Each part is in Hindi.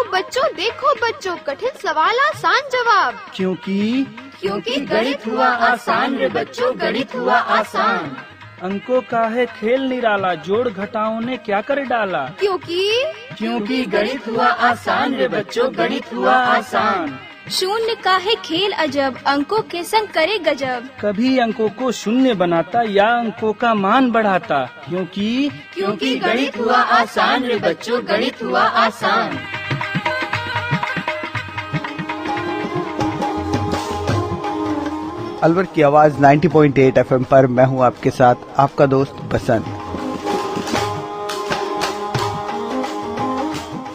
देखो बच्चों कठिन सवाल आसान जवाब। क्योंकि गणित हुआ आसान रे बच्चों, गणित हुआ आसान। अंकों का है खेल निराला, जोड़ घटाओं ने क्या कर डाला। क्योंकि गणित हुआ आसान रे बच्चों, गणित हुआ आसान। शून्य का है खेल अजब, अंकों के संग करे गजब। कभी अंकों को शून्य बनाता या अंकों का मान बढ़ाता। क्योंकि गणित हुआ आसान रे बच्चों, गणित हुआ आसान। अलवर की आवाज 90.8 FM पर मैं हूं आपके साथ, आपका दोस्त बसंत।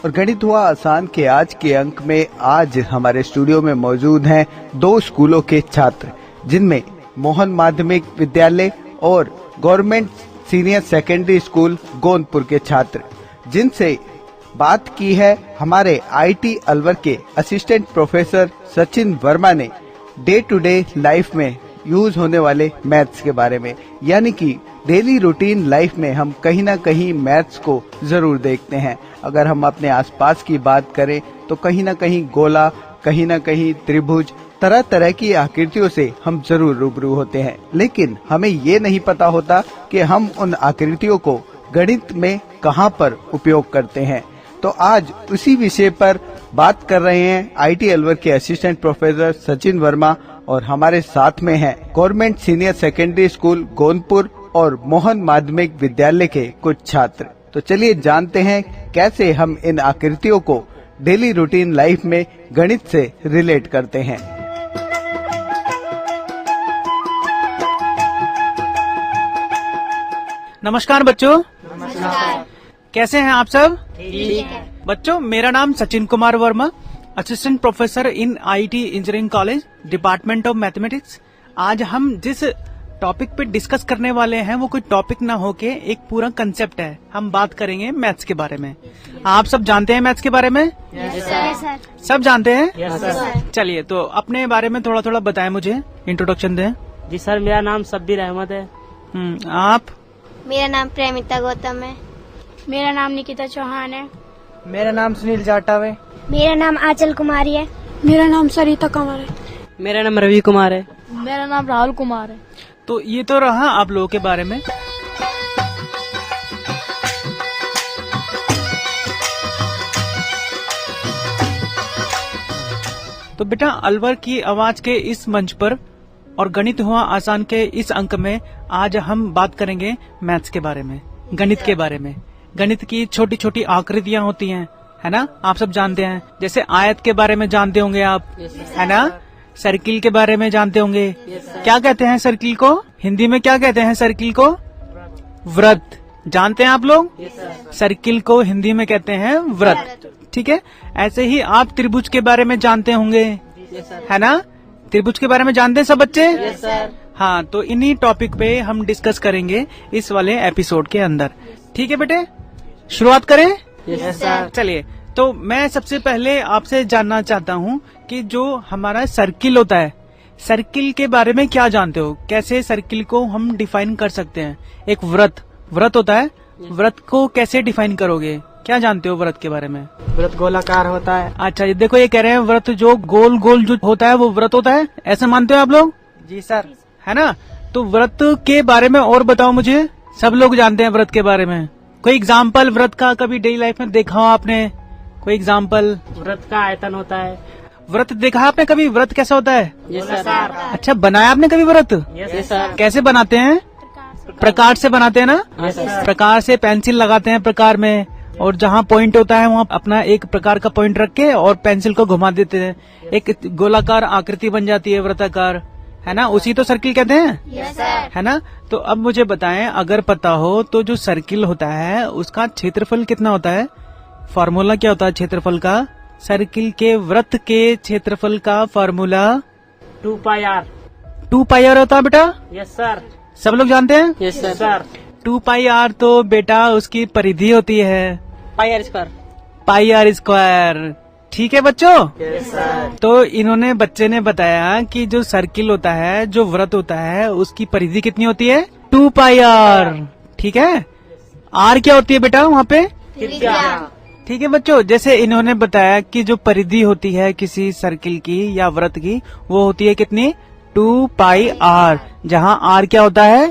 और गणित हुआ आसान के आज के अंक में आज हमारे स्टूडियो में मौजूद हैं दो स्कूलों के छात्र, जिनमें मोहन माध्यमिक विद्यालय और government senior secondary school Gondpur के छात्र, जिनसे बात की है हमारे आईटी अलवर के असिस्टेंट प्रोफेसर सचिन वर्मा ने डे टू डे लाइफ में यूज होने वाले मैथ्स के बारे में। यानी कि डेली रूटीन लाइफ में हम कहीं ना कहीं मैथ्स को जरूर देखते हैं। अगर हम अपने आसपास की बात करें तो कहीं ना कहीं गोला, कहीं ना कहीं त्रिभुज, तरह तरह की आकृतियों से हम जरूर रूबरू होते हैं, लेकिन हमें ये नहीं पता होता कि हम उन आकृतियों को गणित में कहाँ पर उपयोग करते हैं। तो आज उसी विषय पर बात कर रहे हैं आईटी अलवर के असिस्टेंट प्रोफेसर सचिन वर्मा, और हमारे साथ में हैं government senior secondary school Gondpur और मोहन माध्यमिक विद्यालय के कुछ छात्र। तो चलिए जानते हैं कैसे हम इन आकृतियों को डेली रूटीन लाइफ में गणित से रिलेट करते हैं। नमस्कार बच्चों। नमस्कार। कैसे हैं आप सब? ठीक है। बच्चों, मेरा नाम Sachin Kumar Verma, assistant professor in IT engineering college, department of mathematics. आज हम जिस टॉपिक पे डिस्कस करने वाले हैं वो कोई टॉपिक ना होके एक पूरा कंसेप्ट है। हम बात करेंगे मैथ्स के बारे में। आप सब जानते हैं मैथ्स के बारे में? Yes sir. सब जानते हैं? Yes sir. चलिए, तो अपने बारे में थोड़ा थोड़ा बताएं, मुझे इंट्रोडक्शन दें। जी सर, मेरा नाम शब्बीर अहमद है। आप? मेरा नाम प्रेमिता गौतम है। मेरा नाम निकिता चौहान है। मेरा नाम सुनील जाटव है। मेरा नाम आंचल कुमारी है। मेरा नाम सरिता कंवर है। मेरा नाम रवि कुमार है। मेरा नाम राहुल कुमार है। तो ये तो रहा आप लोगों के बारे में। तो बेटा, अलवर की आवाज के इस मंच पर और गणित हुआ आसान के इस अंक में आज हम बात करेंगे मैथ्स के बारे में, गणित के बारे में। गणित की छोटी छोटी आकृतियां होती हैं, है ना? आप सब जानते हैं। जैसे आयत के बारे में जानते होंगे आप, है ना? सर्किल के बारे में जानते होंगे। क्या कहते हैं सर्किल को? हिंदी में क्या कहते हैं सर्किल को? वृत्त। जानते हैं आप लोग? सर्किल को हिंदी में कहते हैं वृत्त। ठीक है। ऐसे ही आप त्रिभुज के बारे में जानते होंगे, है ना? त्रिभुज के बारे में जानते हैं सब बच्चे? हाँ, तो इन्हीं टॉपिक पे हम डिस्कस करेंगे इस वाले एपिसोड के अंदर। ठीक है बेटे, शुरुआत करें? चलिए, तो मैं सबसे पहले आपसे जानना चाहता हूँ कि जो हमारा सर्किल होता है, सर्किल के बारे में क्या जानते हो? कैसे सर्किल को हम डिफाइन कर सकते हैं? एक वृत्त होता है, वृत्त को कैसे डिफाइन करोगे? क्या जानते हो वृत्त के बारे में? वृत्त गोलाकार होता है। अच्छा, ये देखो, ये कह रहे हैं वृत्त जो गोल गोल जो होता है वो वृत्त होता है, ऐसे मानते हो आप लोग? जी सर। है ना? तो वृत्त के बारे में और बताओ मुझे। सब लोग जानते हैं वृत्त के बारे में। कोई एग्जाम्पल वृत्त का कभी डेली लाइफ में देखा हो आपने? कोई एग्जाम्पल? वृत्त का आयतन होता है। व्रत देखा आपने कभी? व्रत कैसा होता है? Yes sir. अच्छा, बनाया आपने कभी व्रत? Yes sir. कैसे बनाते हैं? प्रकार से बनाते हैं ना? Yes sir. प्रकार से पेंसिल लगाते हैं प्रकार में, और जहाँ पॉइंट होता है वहाँ अपना एक प्रकार का पॉइंट रख के और पेंसिल को घुमा देते हैं, एक गोलाकार आकृति बन जाती है वृत्ताकार, है ना? उसी तो सर्किल कहते हैं। Yes sir. है ना? तो अब मुझे बताएं, अगर पता हो तो जो सर्किल होता है उसका क्षेत्रफल कितना होता है? फॉर्मूला क्या होता है क्षेत्रफल का? सर्किल के वृत्त के क्षेत्रफल का फॉर्मूला 2πr। 2πr होता है बेटा। Yes sir. सब लोग जानते हैं? Yes sir. 2πr तो बेटा उसकी परिधि होती है πr स्क्वायर। πr square. ठीक है बच्चों? Yes sir. तो इन्होंने बच्चे ने बताया कि जो सर्किल होता है, जो वृत्त होता है, उसकी परिधि कितनी होती है? 2πr। ठीक है। r क्या होती है बेटा वहाँ पे? ठीक है बच्चों, जैसे इन्होंने बताया कि जो परिधि होती है किसी सर्किल की या वृत्त की, वो होती है कितनी, 2πr, जहाँ r क्या होता है,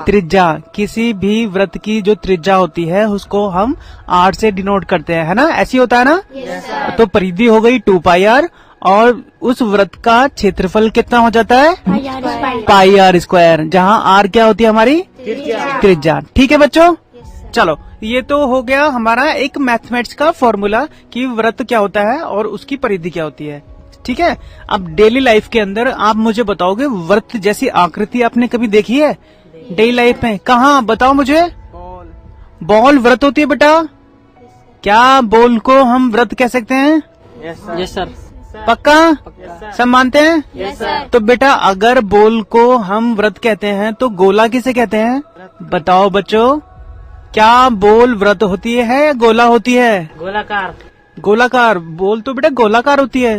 त्रिज्या। किसी भी वृत्त की जो त्रिज्या होती है उसको हम r से डिनोट करते हैं, है ना, ऐसी होता है ना। तो परिधि हो गई 2πr, और उस वृत्त का क्षेत्रफल कितना हो जाता है, πr², जहाँ r क्या होती है, हमारी त्रिज्या। ठीक है बच्चों, चलो ये तो हो गया हमारा एक मैथमेटिक्स का फॉर्मूला कि वृत्त क्या होता है और उसकी परिधि क्या होती है। ठीक है, अब डेली लाइफ के अंदर आप मुझे बताओगे वृत्त जैसी आकृति आपने कभी देखी है डेली लाइफ में? कहाँ, बताओ मुझे। बॉल वृत्त होती है बेटा? क्या बॉल को हम वृत्त कह सकते हैं? Yes sir. पक्का सब मानते हैं? तो बेटा अगर बॉल को हम वृत्त कहते हैं तो गोला किसे कहते हैं? बताओ बच्चों, क्या बॉल वृत्त होती है या गोला होती है? गोलाकार। गोलाकार, बॉल तो बेटा गोलाकार होती है,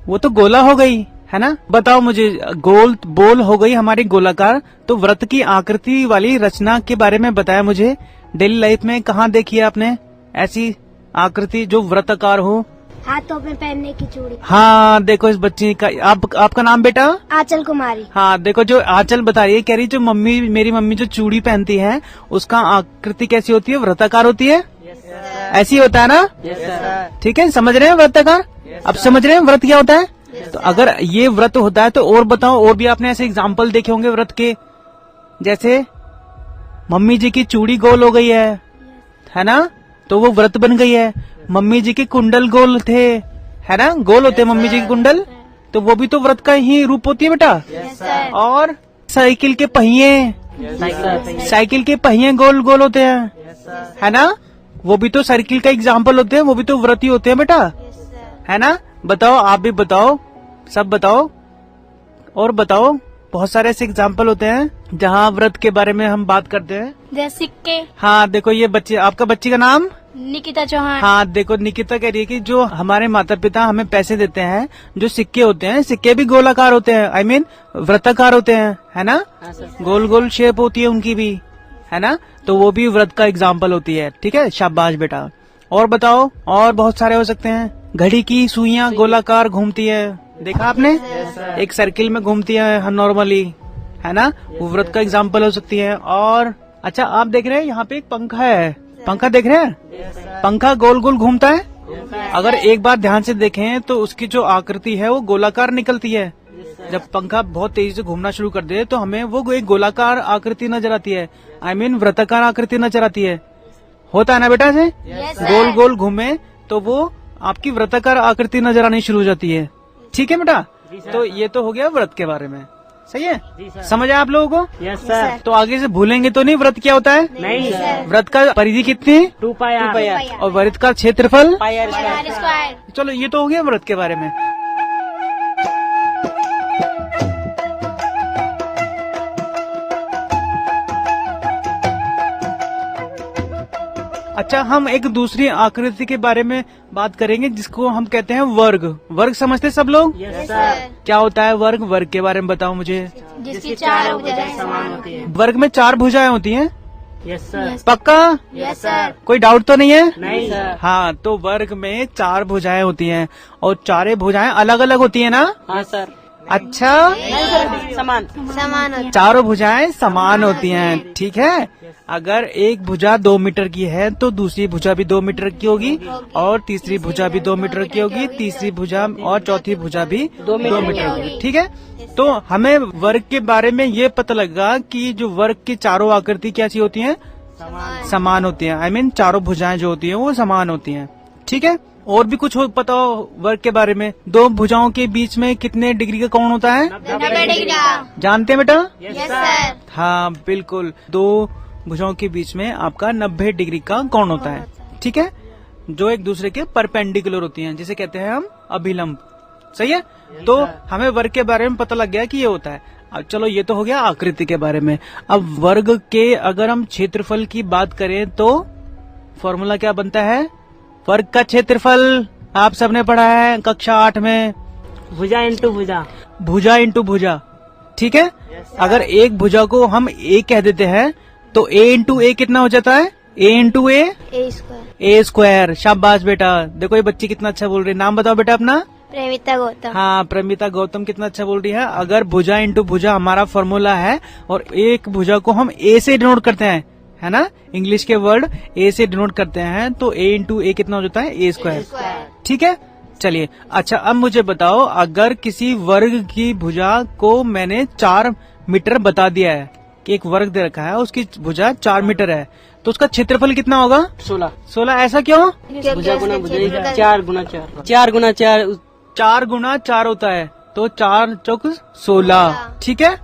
वो तो गोला हो गई, है ना। बताओ मुझे, गोल बॉल हो गई हमारी गोलाकार, तो वृत्त की आकृति वाली रचना के बारे में बताया मुझे। डेली लाइफ में कहाँ देखी है आपने ऐसी आकृति जो वृत्ताकार हो? हाथों में पहनने की चूड़ी। हाँ देखो इस बच्ची का, आपका नाम बेटा? आंचल कुमारी। हाँ देखो, जो आंचल बता रही है, कह रही जो मम्मी, मेरी मम्मी जो चूड़ी पहनती है उसका आकृति कैसी होती है, वृत्ताकार होती है। ऐसी होता है ना? ठीक है, समझ रहे हैं वृत्ताकार? अब समझ रहे हैं वृत्त क्या होता है? तो अगर ये वृत्त होता है तो और बताओ, और भी आपने ऐसे एग्जाम्पल देखे होंगे वृत्त के, जैसे मम्मी जी की चूड़ी गोल हो गई है ना, तो वो वृत्त बन गई है। मम्मी जी के कुंडल गोल थे, है ना, गोल होते हैं मम्मी जी के कुंडल, तो वो भी तो वृत्त का ही रूप होती है बेटा। और साइकिल के पहिए, साइकिल के पहिए गोल गोल होते हैं, है ना, वो भी तो सर्किल का एग्जाम्पल होते हैं, वो भी तो वृत्त ही होते हैं बेटा, है ना। बताओ, आप भी बताओ, सब बताओ, और बताओ, बहुत सारे ऐसे एग्जाम्पल होते हैं जहाँ वृत्त के बारे में हम बात करते हैं। जैसे सिक्के। हाँ देखो, ये बच्चे, आपका बच्ची का नाम? निकिता चौहान। हाँ देखो, निकिता कह रही है कि जो हमारे माता पिता हमें पैसे देते हैं, जो सिक्के होते हैं, सिक्के भी गोलाकार होते हैं, आई मीन वृत्ताकार होते हैं, है ना, गोल गोल शेप होती है उनकी भी, है ना, तो वो भी वृत्त का एग्जाम्पल होती है। ठीक है, शाबाश बेटा। और बताओ, और बहुत सारे हो सकते हैं। घड़ी की सुइयां गोलाकार घूमती है, देखा आपने? एक सर्किल में घूमती है नॉर्मली, है ना, वो वृत्त का एग्जाम्पल हो सकती है। और अच्छा, आप देख रहे हैं यहाँ पे एक पंखा है, पंखा देख रहे हैं? पंखा गोल गोल घूमता है। अगर एक बार ध्यान से देखें तो उसकी जो आकृति है वो गोलाकार निकलती है। जब पंखा बहुत तेजी से घूमना शुरू कर दे तो हमें वो एक गोलाकार आकृति नजर आती है, आई मीन वृत्ताकार आकृति नजर आती है। होता है ना बेटा से? गोल गोल घूमे तो वो आपकी वृत्ताकार आकृति नजर आनी शुरू हो जाती है। ठीक है बेटा, तो ये तो हो गया वृत्त के बारे में, सही है? समझ आया आप लोगों को? Yes sir. तो आगे से भूलेंगे तो नहीं वृत्त क्या होता है? नहीं सर। वृत्त का परिधि कितनी? 2πr। और वृत्त का क्षेत्रफल? πr²। चलो ये तो हो गया वृत्त के बारे में। अच्छा, हम एक दूसरी आकृति के बारे में बात करेंगे जिसको हम कहते हैं वर्ग। वर्ग समझते सब लोग? Yes sir. क्या होता है वर्ग? वर्ग के बारे में बताओ मुझे। जिसकी 4 भुजाएं समान होती है। वर्ग में 4 भुजाएं होती हैं? Yes sir. पक्का? Yes sir. कोई डाउट तो नहीं है? नहीं सर। हाँ, तो वर्ग में 4 भुजाएं होती हैं और चारे भुजाएं अलग अलग होती है ना? हाँ सर। अच्छा, समान। समान चारों भुजाएं समान होती हैं, ठीक है। अगर एक भुजा 2 मीटर की है तो दूसरी भुजा भी 2 मीटर की होगी, और तीसरी भुजा भी 2 मीटर की होगी, तीसरी भुजा और चौथी भुजा भी 2 मीटर की होगी, ठीक है। तो हमें वर्ग के बारे में ये पता लगा कि जो वर्ग की चारों आकृति कैसी होती हैं? समान होती हैं, आई मीन चारों भुजाएं जो होती हैं वो समान होती हैं, ठीक है। और भी कुछ हो पता हो वर्ग के बारे में? 2 भुजाओं के बीच में कितने डिग्री का कोण होता है? 90 डिग्री। जानते हैं बेटा? Yes sir. हाँ बिल्कुल, 2 भुजाओं के बीच में आपका 90 डिग्री का कोण होता है, ठीक है, जो एक दूसरे के परपेंडिकुलर होती हैं, जिसे कहते हैं हम अभिलंब, सही है। तो हमें वर्ग के बारे में पता लग गया कि ये होता है। अब चलो, ये तो हो गया आकृति के बारे में। अब वर्ग के अगर हम क्षेत्रफल की बात करें तो फॉर्मूला क्या बनता है? वर्ग का क्षेत्रफल आप सबने पढ़ा है कक्षा 8 में, भुजा इंटू भुजा। भुजा इंटू भुजा, ठीक है। अगर एक भुजा को हम a कह देते हैं तो a इंटू a कितना हो जाता है? ए इंटू ए स्क्वायर। ए स्क्वायर। शाबाश बेटा, देखो ये बच्ची कितना अच्छा बोल रही है। नाम बताओ बेटा अपना। प्रेमिता गौतम। हाँ, प्रमिता गौतम कितना अच्छा बोल रही है। अगर भुजा इंटू भुजा हमारा फॉर्मूला है और एक भुजा को हम ए से डिनोट करते हैं, है ना, इंग्लिश के वर्ड ए से डिनोट करते हैं, तो ए इंटू ए कितना हो जाता है, ए स्क्वायर। ठीक है, चलिए। अच्छा, अब मुझे बताओ, अगर किसी वर्ग की भुजा को मैंने 4 मीटर बता दिया है कि एक वर्ग दे रखा है, उसकी भुजा 4 मीटर है, तो उसका क्षेत्रफल कितना होगा? 16। ऐसा क्यों? भुजा गुना भुजा 4 गुना 4 4 गुना 4 4 गुना 4 होता है, तो 4 चौक 16। ठीक है।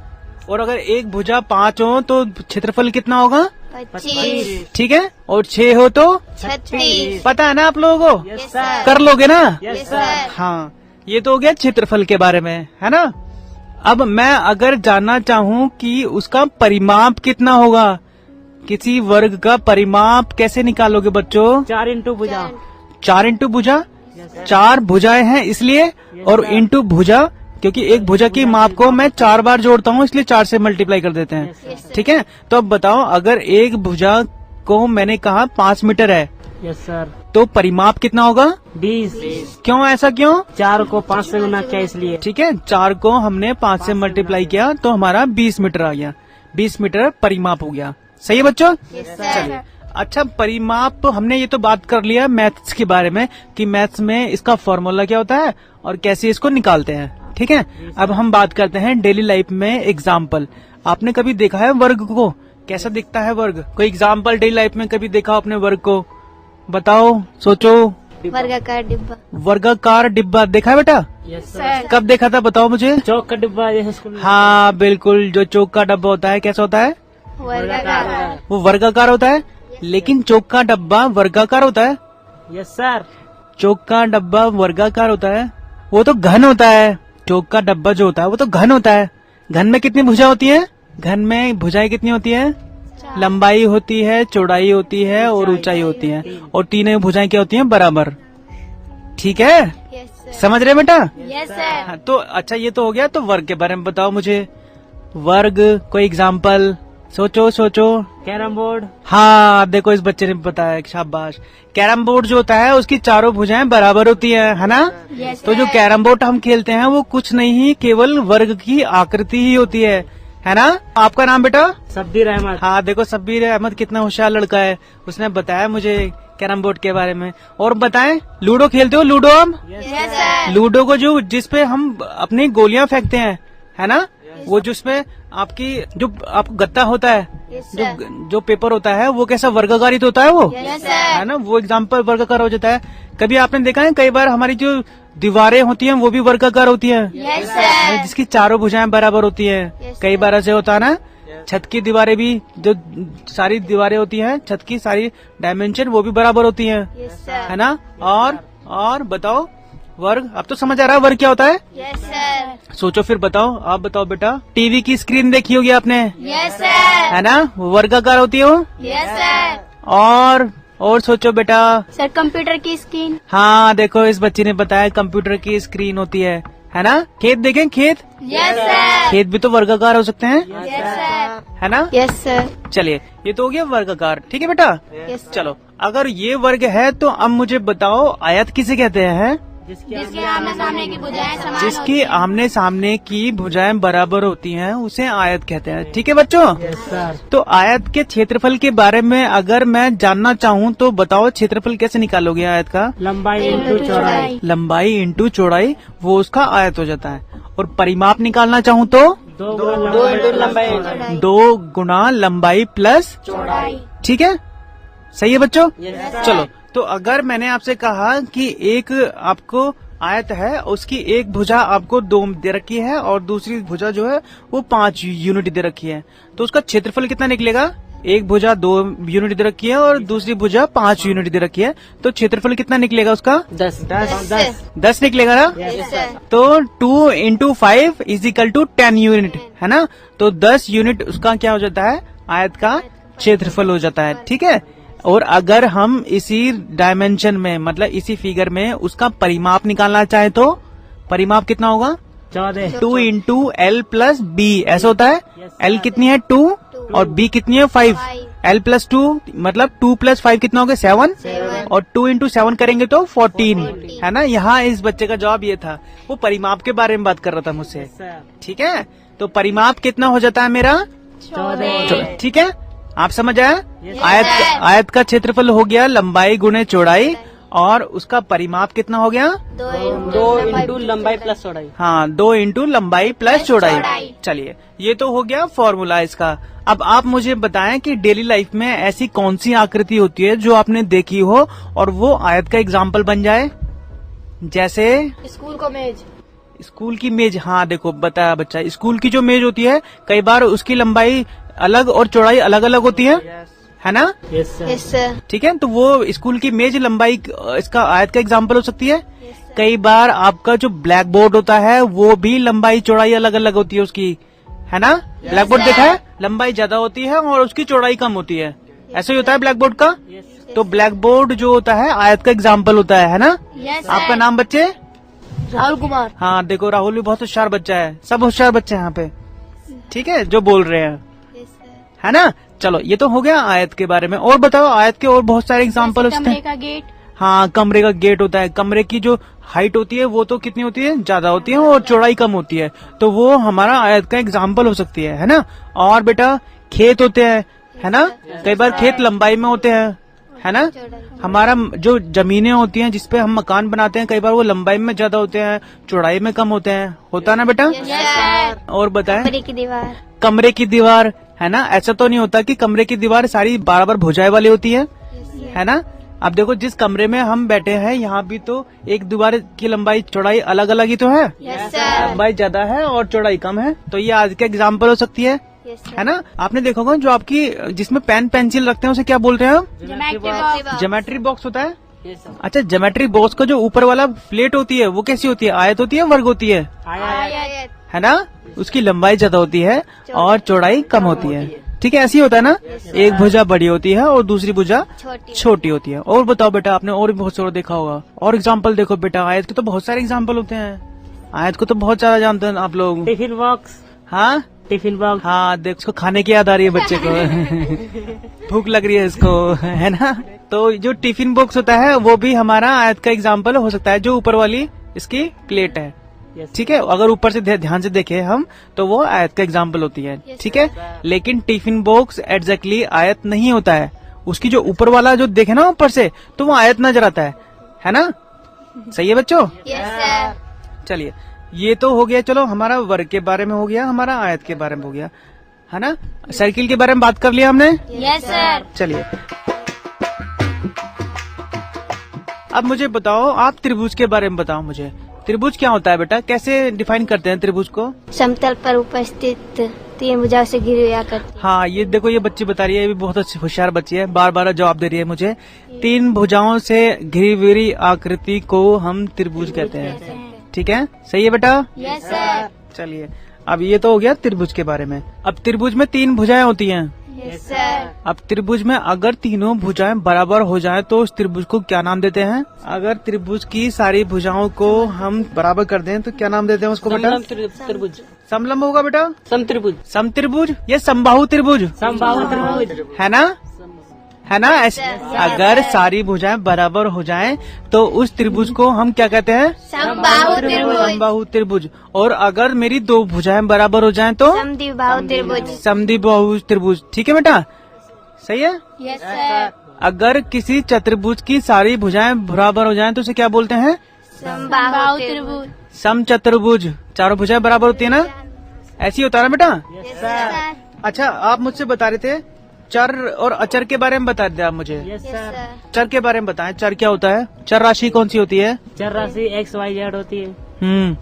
और अगर एक भुजा 5 हो तो क्षेत्रफल कितना होगा? 25। ठीक है। और 6 हो तो 36। पता है ना आप लोगों को? Yes sir. कर लोगे ना? Yes sir. हाँ, ये तो हो गया क्षेत्रफल के बारे में, है ना। अब मैं अगर जानना चाहूँ कि उसका परिमाप कितना होगा, किसी वर्ग का परिमाप कैसे निकालोगे बच्चों? 4 इंटू भुजा। 4 इंटू भुजा, 4 भुजाएं हैं इसलिए, और इंटू भुजा, क्योंकि एक भुजा की माप को मैं 4 बार जोड़ता हूँ, इसलिए 4 से मल्टीप्लाई कर देते हैं। ठीक है। तो अब बताओ, अगर एक भुजा को मैंने कहा 5 मीटर है, यस सर। तो परिमाप कितना होगा? 20। क्यों, ऐसा क्यों? 4 को 5 से गुना किया इसलिए। ठीक है, 4 को हमने 5 से मल्टीप्लाई किया तो हमारा 20 मीटर आ गया। 20 मीटर परिमाप हो गया। सही है बच्चों? चलिए। अच्छा, परिमाप हमने ये तो बात कर लिया मैथ्स के बारे में कि मैथ्स में इसका फॉर्मूला क्या होता है और कैसे इसको निकालते हैं। ठीक है। अब हम बात करते हैं डेली लाइफ में एग्जाम्पल। आपने कभी देखा है वर्ग को? कैसा दिखता है वर्ग? कोई एग्जाम्पल डेली लाइफ में कभी देखा आपने वर्ग को? बताओ, सोचो। वर्गाकार डिब्बा। वर्गाकार डिब्बा देखा है बेटा? Yes sir. कब देखा था बताओ मुझे? चौक का डिब्बा जैसे स्कूल में। हाँ बिल्कुल, जो चौक का डब्बा होता है कैसा होता है? वर्गाकार। वो वर्गाकार होता है, लेकिन चौक का डब्बा वर्गाकार होता है? Yes sir. चौक का डब्बा वर्गाकार होता है? वो तो घन होता है। चौक का डब्बा जो होता है वो तो घन होता है। घन में कितनी भुजा होती है? घन में भुजाएं कितनी होती है? लंबाई होती है, चौड़ाई होती है और ऊंचाई होती है, और तीनों भुजाएं क्या होती हैं? बराबर। ठीक है, यस सर। समझ रहे बेटा? Yes sir. हाँ, तो अच्छा ये तो हो गया। तो वर्ग के बारे में बताओ मुझे। वर्ग कोई एग्जाम्पल? सोचो सोचो। Carrom board. हाँ देखो, इस बच्चे ने बताया, शाबाश। कैरम बोर्ड जो होता है उसकी चारों भुजाएं बराबर होती है ना? तो जो कैरम बोर्ड हम खेलते हैं वो कुछ नहीं, केवल वर्ग की आकृति ही होती है ना? आपका नाम बेटा? शब्बीर अहमद। हाँ देखो, शब्बीर अहमद कितना होशियार लड़का है, उसने बताया मुझे कैरम बोर्ड के बारे में। और बताएं, लूडो खेलते हो? लूडो हम यस सर। लूडो को जो जिसपे हम अपनी गोलियां फेंकते हैं, है ना, वो जिसमें आपकी जो आपको गत्ता होता है, जो पेपर होता है, वो कैसा वर्गाकारित होता है वो, यस सर। है ना, वो एग्जाम्पल वर्गाकार हो जाता है। कभी आपने देखा है कई बार हमारी जो दीवारें होती हैं वो भी वर्गाकार होती हैं, यस सर। जिसकी चारों भुजाएं बराबर होती हैं। कई बार ऐसे होता है ना, छत की दीवारें भी, जो सारी दीवारें होती हैं छत की, सारी डायमेंशन वो भी बराबर होती हैं, यस सर। है ना। और बताओ वर्ग, अब तो समझ आ रहा है वर्ग क्या होता है? Yes sir. सोचो फिर बताओ, आप बताओ बेटा। टीवी की स्क्रीन देखी होगी आपने, यस सर। है ना, वो वर्गाकार होती है वो। Yes sir. और सोचो बेटा। सर कंप्यूटर की स्क्रीन। हाँ देखो, इस बच्ची ने बताया कंप्यूटर की स्क्रीन होती है ना। खेत देखें, खेत, यस सर। खेत भी तो वर्गाकार हो सकते हैं, यस सर। है ना। Yes sir. चलिए, ये तो हो गया वर्गाकार। ठीक है बेटा। यस। चलो, अगर ये वर्ग है तो अब मुझे बताओ आयत किसे कहते हैं? जिसके आमने सामने की भुजाएं समान जिसकी आमने सामने की भुजाएं बराबर होती हैं उसे आयत कहते हैं। ठीक है बच्चों। Yes sir. तो आयत के क्षेत्रफल के बारे में अगर मैं जानना चाहूँ तो बताओ, क्षेत्रफल कैसे निकालोगे आयत का? लंबाई इंटू चौड़ाई। लंबाई इंटू चौड़ाई, वो उसका आयत हो जाता है। और परिमाप निकालना चाहूँ तो 2 इंटू लंबाई। 2 गुना लंबाई प्लस चौड़ाई। ठीक है, सही है बच्चों। यस चलो, तो अगर मैंने आपसे कहा कि एक आपको आयत है, उसकी एक भुजा आपको 2 दे रखी है और दूसरी भुजा जो है वो 5 यूनिट दे रखी है, तो उसका क्षेत्रफल कितना निकलेगा? एक भुजा 2 यूनिट दे रखी है और दूसरी भुजा 5 यूनिट दे रखी है, तो क्षेत्रफल कितना निकलेगा उसका? 10 निकलेगा ना। Yes sir. तो 2 into 5 is equal to 10 unit, है ना। तो 10 यूनिट उसका क्या हो जाता है? आयत का क्षेत्रफल हो जाता है। ठीक है। और अगर हम इसी डायमेंशन में, मतलब इसी फिगर में उसका परिमाप निकालना चाहे तो परिमाप कितना होगा? 2 इंटू L प्लस B, ऐसा होता है। L कितनी है? 2 और B कितनी है? 5। l+2 मतलब 2+5 कितना हो गया 7 और 2 into 7 करेंगे तो 14 है ना। यहाँ इस बच्चे का जवाब ये था, वो परिमाप के बारे में बात कर रहा था मुझसे। ठीक है, तो परिमाप कितना हो जाता है मेरा 14। ठीक है, आप समझ आया। आयत का क्षेत्रफल हो गया लंबाई गुणे चौड़ाई और उसका परिमाप कितना हो गया 2 इंटू लंबाई प्लस चौड़ाई। हाँ, 2 इंटू लंबाई प्लस चौड़ाई। चलिए, ये तो हो गया फॉर्मूला इसका। अब आप मुझे बताएं कि डेली लाइफ में ऐसी कौन सी आकृति होती है जो आपने देखी हो और वो आयत का एग्जाम्पल बन जाए। जैसे स्कूल को मेज। स्कूल की मेज, हाँ देखो बताया बच्चा, स्कूल की जो मेज होती है कई बार उसकी लंबाई अलग और चौड़ाई अलग अलग होती है ना। Yes sir. ठीक है, तो वो स्कूल की मेज लंबाई इसका आयत का एग्जाम्पल हो सकती है। कई बार आपका जो ब्लैक बोर्ड होता है वो भी लंबाई चौड़ाई अलग अलग होती है उसकी, है ना। ब्लैक बोर्ड देखा है, लंबाई ज्यादा होती है और उसकी चौड़ाई कम होती है, ऐसा ही होता है ब्लैक बोर्ड का। तो ब्लैक बोर्ड जो होता है आयत का एग्जाम्पल होता है ना। आपका नाम बच्चे राहुल कुमार। हाँ देखो, राहुल भी बहुत होशियार बच्चा है, सब होशियार बच्चे हैं यहाँ पे। ठीक है, जो बोल रहे हैं, है ना। चलो, ये तो हो गया आयत के बारे में। और बताओ, आयत के और बहुत सारे एग्जाम्पल होते हैं। कमरे का गेट। हाँ, कमरे का गेट होता है। कमरे की जो हाइट होती है वो तो कितनी होती है, ज्यादा होती है और चौड़ाई कम होती है, तो वो हमारा आयत का एग्जाम्पल हो सकती है ना। और बेटा खेत होते हैं, है ना। कई बार खेत लंबाई में होते हैं, है ना। हमारा जो जमीनें होती हैं जिसपे हम मकान बनाते हैं, कई बार वो लंबाई में ज्यादा होते हैं, चौड़ाई में कम होते हैं, होता है ना बेटा। और बताएं, कमरे की दीवार। कमरे की दीवार, है ना। ऐसा तो नहीं होता कि कमरे की दीवार सारी बराबर भुजाएं वाली होती है ना। अब देखो, जिस कमरे में हम बैठे हैं यहाँ भी तो एक दीवार की लंबाई चौड़ाई अलग अलग ही तो है। लंबाई ज्यादा है और चौड़ाई कम है, तो ये आज का एग्जाम्पल हो सकती है ना। आपने देखा होगा जो आपकी जिसमें पेन पेंसिल रखते हैं उसे क्या बोलते हैं हम, ज्योमेट्री बॉक्स होता है। अच्छा, ज्योमेट्री बॉक्स का जो ऊपर वाला प्लेट होती है वो कैसी होती है, आयत होती है वर्ग होती है, है ना। उसकी लंबाई ज्यादा होती है और चौड़ाई कम होती है। ठीक है, ऐसी होता है ना। एक भुजा बड़ी होती है और दूसरी भुजा छोटी होती है। और बताओ बेटा, आपने और भी बहुत सारा देखा होगा। और एग्जाम्पल देखो बेटा, आयत के तो बहुत सारे एग्जाम्पल होते हैं। आयत को तो बहुत ज्यादा जानते हैं आप लोग। Tiffin box. हाँ, टिफिन बॉक्स। हाँ देख, उसको खाने की याद आ रही है बच्चे को भूख लग रही है इसको, है ना। तो जो टिफिन बॉक्स होता है वो भी हमारा आयत का एग्जाम्पल हो सकता है, जो ऊपर वाली इसकी प्लेट है। ठीक है, अगर ऊपर से ध्यान से देखें हम तो वो आयत का एग्जाम्पल होती है। ठीक है, लेकिन टिफिन बॉक्स एग्जैक्टली आयत नहीं होता है। उसकी जो ऊपर वाला जो देखे ना ऊपर से, तो वो आयत नजर आता है ना। सही है बच्चों। चलिए, ये तो हो गया। चलो, हमारा वर्ग के बारे में हो गया, हमारा आयत के बारे में हो गया, है ना। सर्किल के बारे में बात कर लिया हमने। Yes sir. चलिए, अब मुझे बताओ, आप त्रिभुज के बारे में बताओ मुझे। त्रिभुज क्या होता है बेटा, कैसे डिफाइन करते हैं त्रिभुज को। समतल पर उपस्थित 3 भुजाओं से घिरी हुई आकृति। हाँ, ये देखो, ये बच्ची बता रही है, ये भी बहुत अच्छी होशियार बच्ची है, बार बार जवाब दे रही है मुझे। 3 भुजाओं से घिरी हुई आकृति को हम त्रिभुज कहते हैं। ठीक है, सही है बेटा। Yes sir. चलिए, अब ये तो हो गया त्रिभुज के बारे में। अब त्रिभुज में 3 भुजाएं होती हैं। Yes sir. अब त्रिभुज में अगर तीनों भुजाएं बराबर हो जाएं तो उस त्रिभुज को क्या नाम देते हैं। अगर त्रिभुज की सारी भुजाओं को हम बराबर कर दें तो क्या नाम देते हैं उसको बेटा। त्रिभुज। समलंब होगा बेटा, समत्रिभुज। समत्रिभुज या समबाहु त्रिभुज, समबाहु त्रिभुज, है ना, है ना। ऐसे अगर सारी भुजाएं बराबर हो जाएं तो उस त्रिभुज को हम क्या कहते हैं, समबाहु त्रिभुज। और अगर मेरी 2 भुजाएं बराबर हो जाएं तो समद्विबाहु त्रिभुज। समद्विबाहु त्रिभुज। ठीक है बेटा, सही है। Yes sir. अगर किसी चतुर्भुज की सारी भुजाएं बराबर हो जाएं तो उसे क्या बोलते हैं, समबाहु त्रिभुज। समचतुर्भुज। चारों भुजाएं बराबर होती है ना, ऐसी होता है ना बेटा। अच्छा, आप मुझसे बता रहे थे चर और अचर के बारे में बता दे आप मुझे। चर के बारे में बताएं, चर क्या होता है। चर राशि कौन सी होती है, चर राशि XYZ होती है।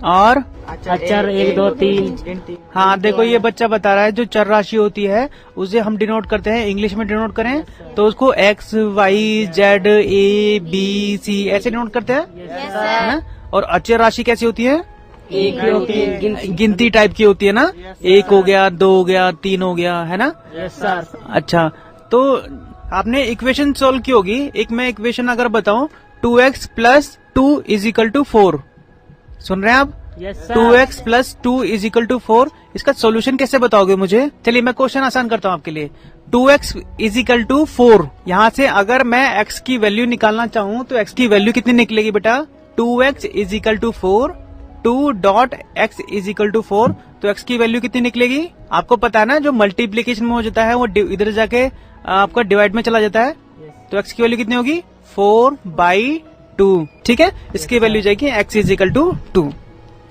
और अचर 1 2 3। हाँ देखो, ये बच्चा बता रहा है जो चर राशि होती है उसे हम डिनोट करते हैं, इंग्लिश में डिनोट करें तो उसको XYZ ABC ऐसे डिनोट करते हैं, है ना। और अचर राशि कैसी होती है, एक होती है, गिनती टाइप की होती है ना। 1 हो गया, 2 हो गया, 3 हो गया, है ना। Yes sir. अच्छा, तो आपने इक्वेशन सोल्व की होगी। एक मैं इक्वेशन अगर बताऊं, 2x + 2 = 4। सुन रहे हैं आप। 2x plus 2 is equal to 4। इसका सोल्यूशन कैसे बताओगे मुझे? चलिए मैं क्वेश्चन आसान करता हूँ आपके लिए। 2x इज इक्वल टू 4, यहाँ से अगर मैं x की वैल्यू निकालना चाहूँ तो x की वैल्यू कितनी निकलेगी बेटा? 2x is equal to 4, 2 dot x is equal to 4, तो x की वैल्यू कितनी निकलेगी? आपको पता है ना, जो मल्टीप्लीकेशन में हो जाता है वो इधर जाके आपका डिवाइड में चला जाता है, तो x की वैल्यू कितनी होगी? 4/2। ठीक है, इसकी वैल्यू जाएगी x इज इक्वल टू 2।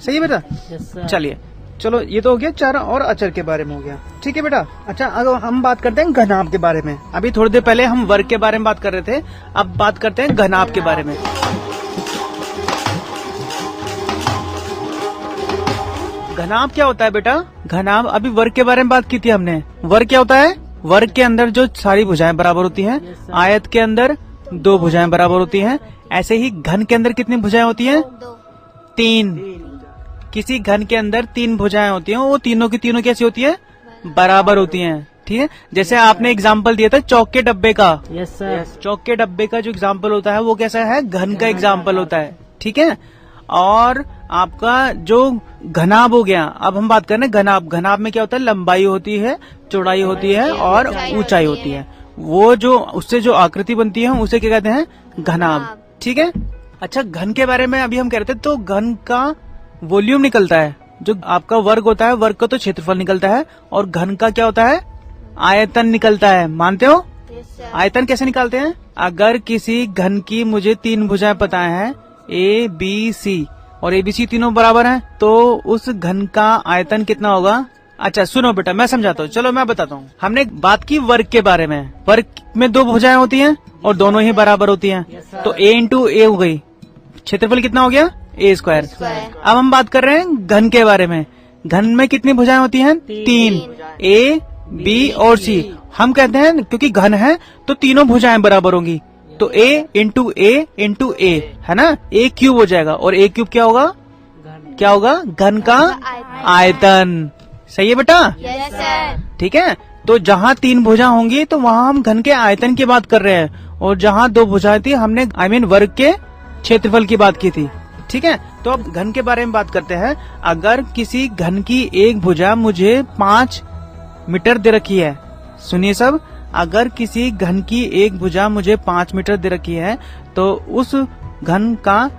सही है बेटा? चलिए, चलो ये तो हो गया चर और अचर के बारे में हो गया। ठीक है बेटा। अच्छा, अगर हम बात करते हैं घनाभ के बारे में। अभी थोड़ी देर पहले हम वर्ग के बारे में बात कर रहे थे, अब बात करते हैं घनाभ के बारे में। घनाभ क्या होता है बेटा? घनाभ, अभी वर्ग के बारे में बात की थी हमने। वर्ग क्या होता है? वर्ग के अंदर जो सारी भुजाएं बराबर होती हैं। आयत के अंदर 2 भुजाएं बराबर होती हैं। ऐसे ही घन के अंदर कितनी भुजाएं होती हैं? 3। किसी घन के अंदर 3 भुजाएं होती हैं, वो तीनों की तीनों कैसी होती है? बराबर होती हैं। ठीक है, जैसे आपने एग्जाम्पल दिया था चौक के डब्बे का। Yes sir. चौक के डब्बे का जो एग्जाम्पल होता है वो कैसा है? घन का एग्जाम्पल होता है। ठीक है, और आपका जो घनाभ हो गया, अब हम बात कर रहे हैं घनाभ। घनाभ में क्या होता है? लंबाई होती है, चौड़ाई होती है और ऊंचाई होती है। वो जो उससे जो आकृति बनती है उसे क्या कहते हैं? घनाभ। ठीक है। अच्छा, घन के बारे में अभी हम कह रहे थे, तो घन का वॉल्यूम निकलता है। जो आपका वर्ग होता है, वर्ग का तो क्षेत्रफल निकलता है, और घन का क्या होता है? आयतन निकलता है। मानते हो? आयतन कैसे निकालते हैं? अगर किसी घन की मुझे 3 भुजाएं पता है, ए बी सी, और ABC तीनों बराबर हैं, तो उस घन का आयतन कितना होगा? अच्छा सुनो बेटा, मैं समझाता हूँ। चलो मैं बताता हूँ। हमने बात की वर्ग के बारे में। वर्ग में 2 भुजाएं होती हैं और दोनों ही बराबर होती हैं, तो A इंटू ए हो गई। क्षेत्रफल कितना हो गया? A²। अब हम बात कर रहे हैं घन के बारे में। घन में कितनी भुजाएं होती हैं? 3, A, B और C। हम कहते हैं क्योंकि घन है तो तीनों भुजाएं बराबर होंगी, तो A इंटू A है ना? A क्यूब हो जाएगा, और A क्यूब क्या होगा? क्या होगा? घन का आयतन। सही है बेटा? Yes sir. ठीक है, तो जहाँ 3 भुजा होंगी तो वहाँ हम घन के आयतन की बात कर रहे हैं, और जहाँ 2 भुजाएं थी हमने वर्ग के क्षेत्रफल की बात की थी। ठीक है, तो अब घन के बारे में बात करते हैं। अगर किसी घन की एक भुजा मुझे 5 मीटर दे रखी है, सुनिए सब, अगर किसी घन की एक भुजा मुझे 5 मीटर दे रखी है, तो उस घन का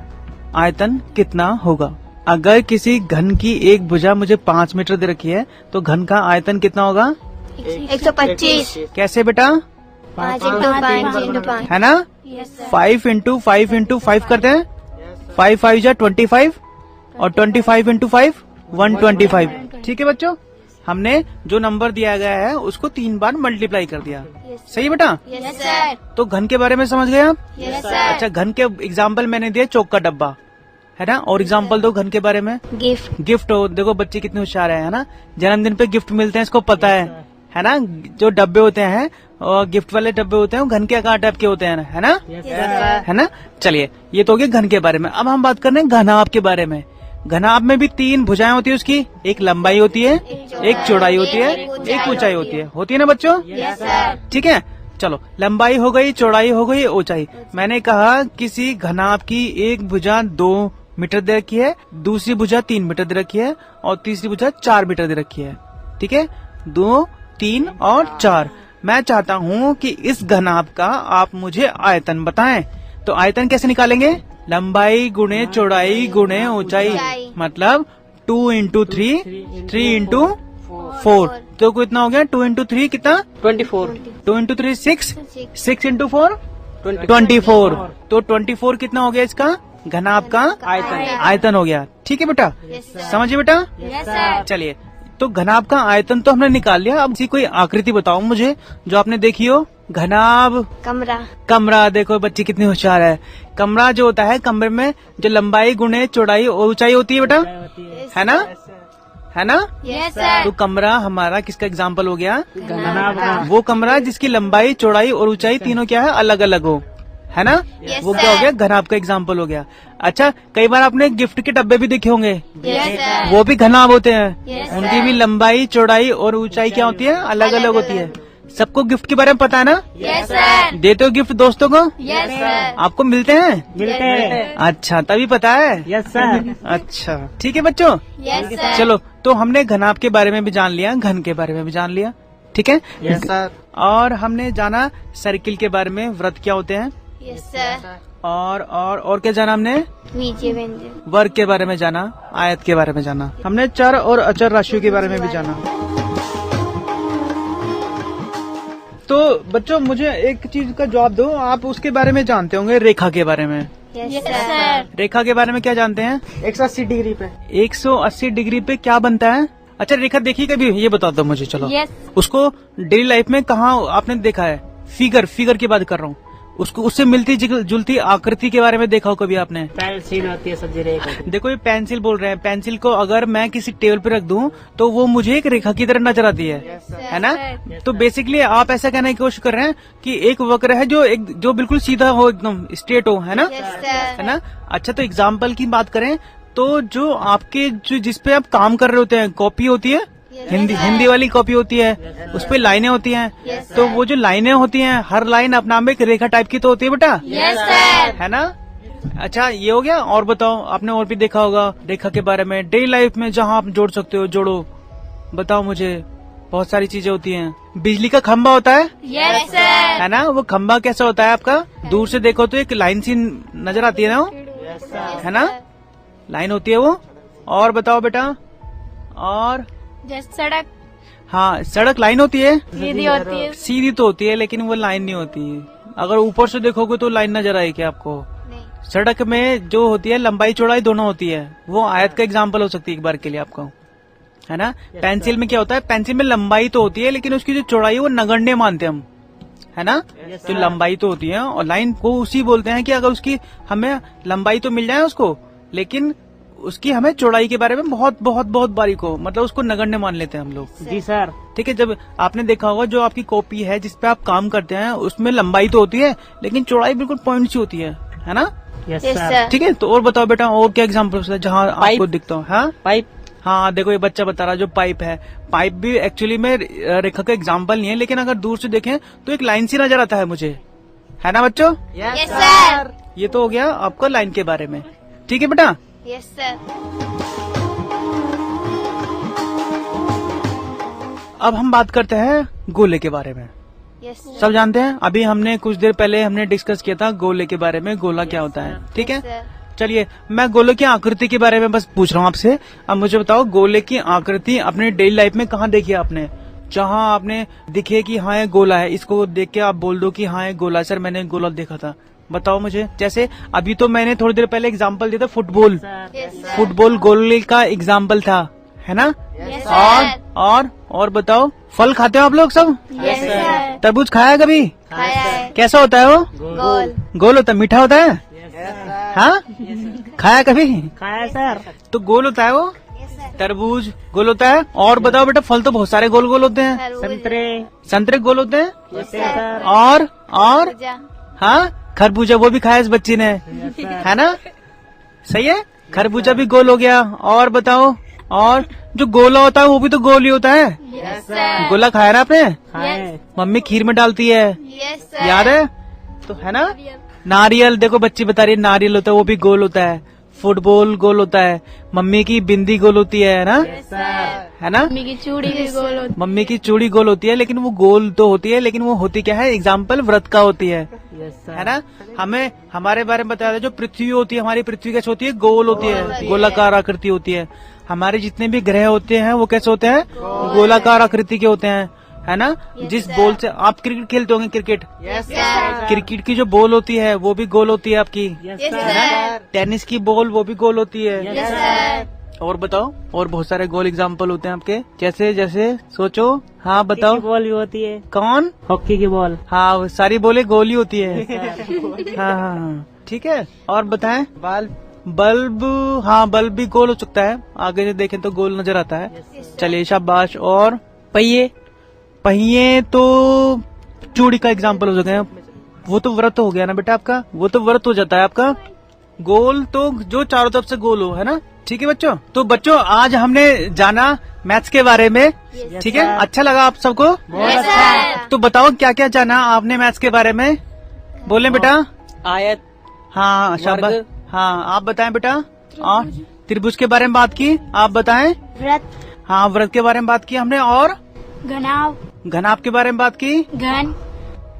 आयतन कितना होगा? अगर किसी घन की एक भुजा मुझे 5 मीटर दे रखी है, तो घन का आयतन कितना होगा? 125। कैसे बेटा? 5 इंटू 5 इंटू 5 है ना? 5 इंटू 5 इंटू 5 करते हैं। 5 5 जा 25, और 25 इंटू 5 125। ठीक है बच्चों, हमने जो नंबर दिया गया है उसको 3 बार मल्टीप्लाई कर दिया। सही है बेटा? Yes sir. तो घन के बारे में समझ गए आप? Yes sir. अच्छा, घन के एग्जाम्पल मैंने दिया चौक का डब्बा, है ना? और एग्जाम्पल दो घन के बारे में। गिफ्ट। गिफ्ट हो, देखो बच्चे कितने होशियार है ना? जन्मदिन पे गिफ्ट मिलते हैं, इसको पता है ना? जो डब्बे होते हैं और गिफ्ट वाले डब्बे होते हैं, वो घन के आकार टाइप के होते हैं, है ना? है ना? चलिए, ये तो हो गया घन के बारे में। अब हम बात कर रहे हैं घनाभ के बारे में। घनाभ में भी 3 भुजाएं होती है उसकी, एक लंबाई होती है, एक चौड़ाई होती है, एक ऊंचाई होती है ना बच्चों? Yes sir. ठीक है, चलो लंबाई हो गई, चौड़ाई हो गई, ऊंचाई। मैंने कहा किसी घनाभ की एक भुजा 2 मीटर दे रखी है, दूसरी भुजा 3 मीटर दे रखी है, और तीसरी भुजा 4 मीटर दे रखी है। ठीक है, 2, 3 और 4। मैं चाहता हूँ कि इस घनाभ का आप मुझे आयतन बताएं। तो आयतन कैसे निकालेंगे? लंबाई गुणे चौड़ाई गुणे ऊंचाई, मतलब 2 इंटू 3, 3 इंटू 4। तो कितना हो गया? 2 इंटू 3 कितना? 24। 2 इंटू 3 6, 6 इंटू 4 24। तो 24 कितना हो गया इसका? घनाभ का आयतन हो गया। ठीक है बेटा? समझिए बेटा? Yes sir. चलिए, तो घनाभ का आयतन तो हमने निकाल लिया। अब इसी कोई आकृति बताओ मुझे जो आपने देखी हो। घनाभ कमरा। कमरा, देखो बच्ची कितनी होशियार है। कमरा जो होता है, कमरे में जो लंबाई गुणे चौड़ाई और ऊंचाई होती है बेटा, है ना? है ना? Yes sir. तो कमरा हमारा किसका एग्जाम्पल हो गया? वो कमरा जिसकी लंबाई चौड़ाई और ऊंचाई तीनों क्या है? अलग अलग हो, है ना? वो क्या हो गया? घनाभ का एग्जाम्पल हो गया। अच्छा, कई बार आपने गिफ्ट के डब्बे भी देखे होंगे, यस सर। वो भी घनाभ होते हैं। Yes, उनकी भी लंबाई चौड़ाई और ऊंचाई क्या होती है? अलग अलग होती है। सबको गिफ्ट के बारे में पता है ना? Yes sir. देते हो गिफ्ट दोस्तों को? Yes sir. आपको मिलते हैं? मिलते हैं। अच्छा, तभी पता है। Yes sir. अच्छा, ठीक है बच्चों। Yes sir. चलो, तो हमने घनाभ के बारे में भी जान लिया, घन के बारे में भी जान लिया, ठीक है? Yes sir. और हमने जाना सर्किल के बारे में, वृत्त क्या होते हैं, यस सर। और क्या जाना हमने? बीजीय व्यंजन। वर्ग के बारे में जाना, आयत के बारे में जाना, हमने चर और अचर राशियों के बारे में भी जाना। तो बच्चों, मुझे एक चीज का जवाब दो, आप उसके बारे में जानते होंगे, रेखा के बारे में। Yes sir. रेखा के बारे में क्या जानते हैं? 180 डिग्री पे। 180 डिग्री पे क्या बनता है? अच्छा, रेखा देखी कभी? ये बता दो मुझे। चलो, यस। उसको डेली लाइफ में कहाँ आपने देखा है? फिगर की बात कर रहा हूँ। उसको उससे मिलती जुलती आकृति के बारे में देखा हो कभी आपने? पेंसिल होती है सब्जी रेखा। देखो, ये पेंसिल बोल रहे हैं। पेंसिल को अगर मैं किसी टेबल पे रख दूं तो वो मुझे एक रेखा की तरह नजर आती है ना? तो बेसिकली आप ऐसा कहने की कोशिश कर रहे हैं कि एक वक्र है जो बिल्कुल सीधा हो, एकदम स्ट्रेट हो, है ना? है ना? अच्छा, तो एग्जाम्पल की बात करें तो जो आपके जिसपे आप काम कर रहे होते हैं, कॉपी होती है, हिंदी वाली कॉपी होती है, उस पे लाइनें होती हैं। तो वो जो लाइनें होती हैं, हर लाइन अपना में एक रेखा टाइप की तो होती है बेटा, यस सर। है ना? अच्छा, ये हो गया। और बताओ, आपने और भी देखा होगा रेखा के बारे में, डेली लाइफ में जहाँ आप जोड़ सकते हो, जोड़ो। बताओ मुझे, बहुत सारी चीजें होती हैं। बिजली का खंभा होता है, यस सर। है ना? वो खंभा कैसा होता है आपका? दूर से देखो तो एक लाइन सी नजर आती है ना, वो, है ना? लाइन होती है वो। और बताओ बेटा, और जैसे सड़क हाँ, सड़क लाइन होती है, सीधी होती है। सीधी तो होती है, लेकिन वो लाइन नहीं होती है। अगर ऊपर से देखोगे तो लाइन नजर आएगी आपको। सड़क में जो होती है, लंबाई चौड़ाई दोनों होती है, वो आयत का एग्जाम्पल हो सकती है एक बार के लिए आपको, है ना? पेंसिल में क्या होता है? पेंसिल में लंबाई तो होती है, लेकिन उसकी जो चौड़ाई है वो नगण्य मानते हैं हम, है ना? जो लंबाई तो होती है, और लाइन को उसी बोलते हैं कि अगर उसकी हमें लंबाई तो मिल जाए उसको, लेकिन उसकी हमें चौड़ाई के बारे में बहुत बहुत बहुत बारीक हो, मतलब उसको नगण्य मान लेते हैं हम लोग। जी सर। ठीक है, जब आपने देखा होगा जो आपकी कॉपी है जिसपे आप काम करते हैं, उसमें लंबाई तो होती है, लेकिन चौड़ाई बिल्कुल पॉइंट सी होती है ना? Yes yes sir. सर। ठीक है, तो और बताओ बेटा, और क्या एग्जाम्पल है जहाँ आपको दिखता हो? हाँ, पाइप। हाँ, देखो ये बच्चा बता रहा, जो पाइप है, पाइप भी एक्चुअली में रेखा का एग्जाम्पल नहीं है, लेकिन अगर दूर से देखें तो एक लाइन सी नजर आता है मुझे, है ना बच्चों? Yes sir. ये तो हो गया आपका लाइन के बारे में। ठीक है बेटा, यस सर। अब हम बात करते हैं गोले के बारे में। Yes sir. सब जानते हैं, अभी हमने कुछ देर पहले हमने डिस्कस किया था गोले के बारे में, गोला क्या होता है। ठीक है, सर। चलिए मैं गोले की आकृति के बारे में बस पूछ रहा हूँ आपसे। अब मुझे बताओ, गोले की आकृति अपने डेली लाइफ में कहाँ देखी आपने? जहाँ आपने दिखे कि हाँ ये गोला है, इसको देख के आप बोल दो कि हाँ ये गोला है, सर मैंने गोला देखा था। बताओ मुझे। जैसे अभी तो मैंने थोड़ी देर पहले एग्जाम्पल दिया था, फुटबॉल। Yes sir. फुटबॉल गोले का एग्जाम्पल था, है ना? Yes sir. और बताओ, फल खाते हो आप लोग सब? Yes sir. तरबूज खाया कभी? खाया है। कैसा होता है वो? गोल। गोल होता है, मीठा होता है? हाँ, खाया कभी? खाया सर। तो गोल होता है वो। Yes sir. तरबूज गोल होता है। और बताओ बेटा, फल तो बहुत सारे गोल गोल होते हैं। तरबूज। संतरे गोल होते हैं। Yes sir. और खरबूजा। हाँ, खरबूजा वो भी खाया इस बच्ची ने, है ना? सही है, खरबूजा भी गोल हो गया। और बताओ, और जो गोला होता है वो भी तो गोल ही होता है। Yes sir. गोला खाया ना आपने? खाए। मम्मी खीर में डालती है, यस सर। याद है? तो है ना? नारियल, देखो बच्ची बता रही है नारियल होता है, वो भी गोल होता है। फुटबॉल गोल होता है। मम्मी की बिंदी गोल होती है ना? है ना? मम्मी की चूड़ी भी गोल होती मम्मी की चूड़ी गोल होती है, लेकिन वो गोल तो होती है, लेकिन वो होती क्या है? एग्जाम्पल वृत्त का होती है, यस सर। है ना? हमें हमारे बारे में बताया था, जो पृथ्वी होती है, हमारी पृथ्वी कैसे होती है? गोल होती है, गोलाकार आकृति होती है। हमारे जितने भी ग्रह होते हैं वो कैसे होते हैं? गोलाकार आकृति के होते हैं, है ना? जिस बॉल से आप क्रिकेट खेलते होंगे, क्रिकेट, यस सर। क्रिकेट की जो बॉल होती है वो भी गोल होती है आपकी। Yes yes sir. Sir. Tennis की बॉल वो भी गोल होती है। Yes sir. और बताओ, और बहुत सारे गोल एग्जाम्पल होते हैं आपके, जैसे जैसे सोचो। हाँ बताओ। की बॉल भी होती है। कौन? हॉकी की बॉल। हाँ, वो सारी बोले गोल ही होती है। हाँ हाँ हाँ, ठीक है। और बताएं। बल्ब, हाँ बल्ब भी गोल हो सकता है, आगे से देखें तो गोल नजर आता है। चलिए शाबाश। और पहिए, पहिए तो चूड़ी का एग्जाम्पल हो सकते हैं। वो तो व्रत हो गया ना बेटा आपका, वो तो व्रत हो जाता है आपका। गोल तो जो चारों तरफ से गोल हो, है ना? ठीक है बच्चों, तो बच्चों आज हमने जाना मैथ्स के बारे में। ठीक है, अच्छा लगा आप सबको? तो बताओ क्या क्या जाना आपने मैथ्स के बारे में? बोले बेटा। आयत। हाँ शाबाश। हाँ आप बताएं बेटा। और त्रिभुज के बारे में बात की, आप बताएं। व्रत। हाँ व्रत के बारे में बात की हमने। और घनाव। घनाभ के बारे में बात की। घन।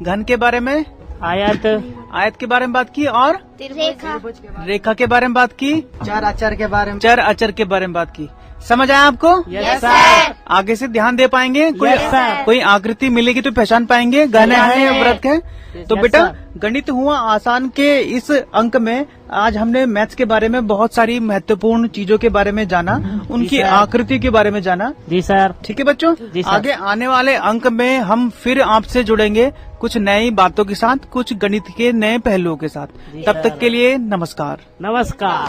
घन के बारे में। आयत। आयत के बारे में बात की। और रेखा। रेखा के बारे में बात की। चार अक्षर के बारे में। चर अचर के बारे में बात की। समझ आया आपको? Yes sir. आगे से ध्यान दे पाएंगे? Yes, sir. कोई आकृति मिलेगी तो पहचान पाएंगे घने हैं व्रत है। तो Yes, बेटा sir. गणित हुआ आसान के इस अंक में आज हमने मैथ्स के बारे में बहुत सारी महत्वपूर्ण चीजों के बारे में जाना, उनकी आकृति के बारे में जाना। जी सर। ठीक है बच्चों, जी सर। आगे आने वाले अंक में हम फिर आपसे जुड़ेंगे कुछ नई बातों के साथ, कुछ गणित के नए पहलुओं के साथ। तब तक के लिए नमस्कार। नमस्कार।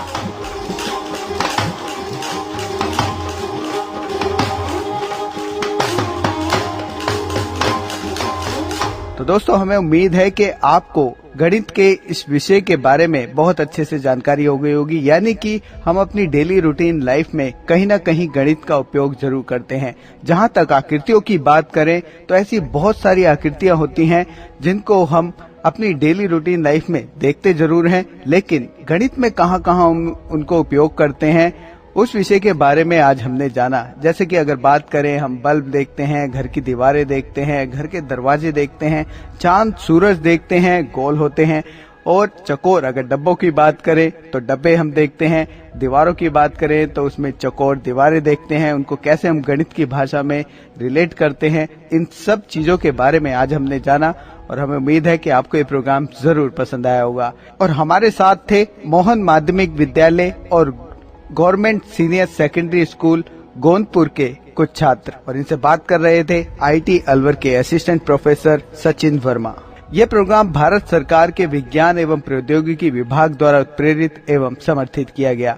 तो दोस्तों हमें उम्मीद है कि आपको गणित के इस विषय के बारे में बहुत अच्छे से जानकारी हो गई होगी, यानी कि हम अपनी डेली रूटीन लाइफ में कहीं ना कहीं गणित का उपयोग जरूर करते हैं। जहां तक आकृतियों की बात करें तो ऐसी बहुत सारी आकृतियां होती हैं जिनको हम अपनी डेली रूटीन लाइफ में देखते जरूर हैं, लेकिन गणित में कहां कहां उनको उपयोग करते हैं उस विषय के बारे में आज हमने जाना। जैसे कि अगर बात करें, हम बल्ब देखते हैं, घर की दीवारें देखते हैं, घर के दरवाजे देखते हैं, चांद सूरज देखते हैं, गोल होते हैं, और चकोर। अगर डब्बों की बात करें तो डब्बे हम देखते हैं, दीवारों की बात करें तो उसमें चकोर दीवारें देखते हैं, उनको कैसे हम गणित की भाषा में रिलेट करते हैं। इन सब चीजों के बारे में आज हमने जाना और हमें उम्मीद है कि आपको ये प्रोग्राम जरूर पसंद आया होगा। और हमारे साथ थे मोहन माध्यमिक विद्यालय और government senior secondary school Gondpur के कुछ छात्र, और इनसे बात कर रहे थे आईटी अलवर के असिस्टेंट प्रोफेसर सचिन वर्मा। यह प्रोग्राम भारत सरकार के विज्ञान एवं प्रौद्योगिकी विभाग द्वारा प्रेरित एवं समर्थित किया गया।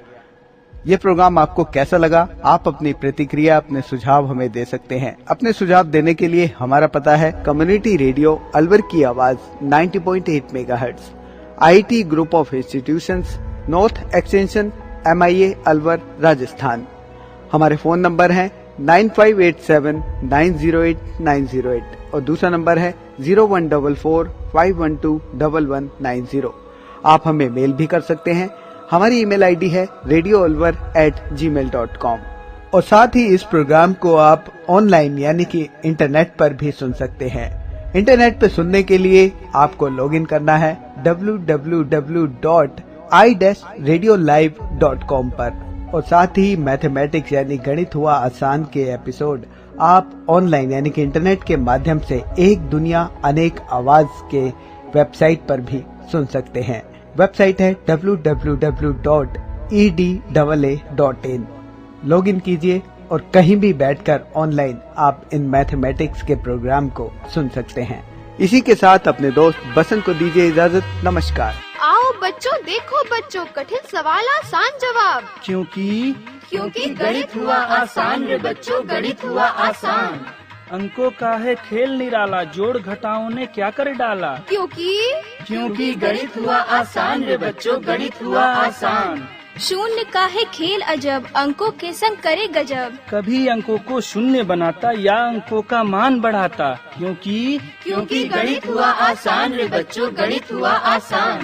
ये प्रोग्राम आपको कैसा लगा? आप अपनी प्रतिक्रिया, अपने सुझाव हमें दे सकते हैं। अपने सुझाव देने के लिए हमारा पता है कम्युनिटी रेडियो अलवर की आवाज 90.8 megahertz, IT group of institutions, north extension, MIA Alwar, Rajasthan. हमारे फोन नंबर हैं 9587908908 और दूसरा नंबर है 0144512190। आप हमें मेल भी कर सकते हैं। हमारी ईमेल आईडी है radioalwar@gmail.com। और साथ ही इस प्रोग्राम को आप ऑनलाइन यानी कि इंटरनेट पर भी सुन सकते हैं। इंटरनेट पर सुनने के लिए आपको लॉगिन करना है www.i-radiolive.com पर। और साथ ही मैथमेटिक्स यानी गणित हुआ आसान के एपिसोड आप ऑनलाइन यानी कि इंटरनेट के माध्यम से एक दुनिया अनेक आवाज के वेबसाइट पर भी सुन सकते हैं। वेबसाइट है www.edaa.in। लॉगिन कीजिए और कहीं भी बैठकर ऑनलाइन आप इन मैथमेटिक्स के प्रोग्राम को सुन सकते हैं। इसी के साथ अपने दोस्त बसंत को दीजिए इजाजत। नमस्कार। आओ बच्चों, देखो बच्चों, कठिन सवाल आसान जवाब। क्योंकि गणित हुआ आसान रे बच्चों, गणित हुआ आसान। अंकों का है खेल निराला, जोड़ घटाओं ने क्या कर डाला। क्योंकि गणित हुआ आसान रे बच्चों, गणित हुआ आसान। शून्य का है खेल अजब, अंकों के संग करे गजब। कभी अंकों को शून्य बनाता या अंकों का मान बढ़ाता। क्योंकि गणित हुआ आसान रे बच्चों, गणित हुआ आसान।